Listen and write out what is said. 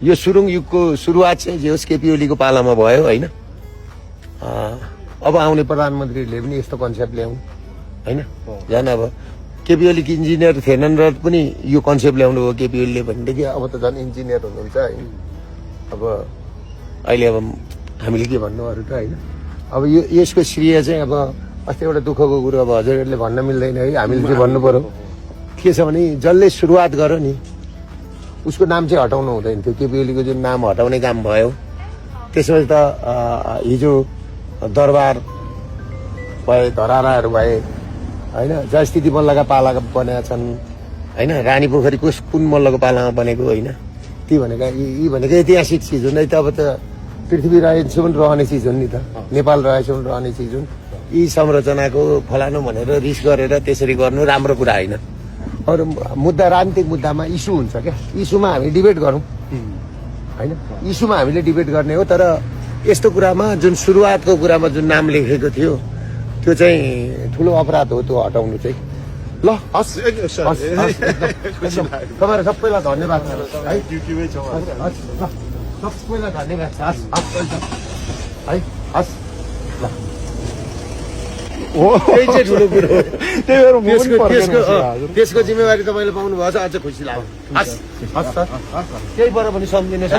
यो सुरुङ युगको सुरुवात चाहिँ जे होस् केपी ओलीको पालामा भयो होइन। अब आउने प्रधानमन्त्रीले पनि यस्तो कन्सेप्ट ल्याउनु होइन। झन् अब केपी ओलीको इन्जिनियर थिएनन् र पनि यो कन्सेप्ट ल्याउनु हो केपी ओलीले भनेदेखि अब त झन् इन्जिनियर हुनुहुन्छ होइन। अब अहिले अब हामीले के भन्नु अरू त होइन। अब यो यसको श्रेय चाहिँ अब अस्ति एउटा दुःखको कुरो अब हजुरहरूले भन्न मिल्दैन है, हामीले चाहिँ भन्नु पर्यो। के छ भने जसले सुरुवात गर्यो नि उसको नाम चाहिँ हटाउनु हुँदैन थियो। केपी ओलीको जुन नाम हटाउने काम भयो त्यसपछि त हिजो दरबार भए, धराराहरू भए होइन, जयस्थिति मल्लका पालाका बनेका छन् होइन। रानी पोखरी कुन मल्लको पालामा बनेको होइन। ती भनेका यी भनेको ऐतिहासिक चिज हो। नै त अब त पृथ्वी रहेछौँ रहने चिज हुन् नि त, नेपाल रहेछौँ रहने चिज हुन्। यी संरचनाको फलानु भनेर रिस गरेर त्यसरी गर्नु राम्रो कुरा होइन। अरू मुद्दा राजनीतिक मुद्दामा इस्यु हुन्छ क्या, इस्युमा हामी डिबेट गरौँ होइन। इस्युमा हामीले डिबेट गर्ने हो। तर यस्तो कुरामा जुन सुरुवातको कुरामा जुन नाम लेखेको थियो त्यो चाहिँ ठुलो अपराध हो, त्यो हटाउनु चाहिँ। ल हस्, तपाईँहरू सबैलाई धन्यवाद है, सबैलाई धन्यवाद छ है। हस् ल त्यही चाहिँ ठुलो कुरो हो। त्यसको जिम्मेवारी तपाईँले पाउनु भएको छ, अझ खुसी लाग्यो। हस् हस्, केही पर पनि सम्झिनुहोस्।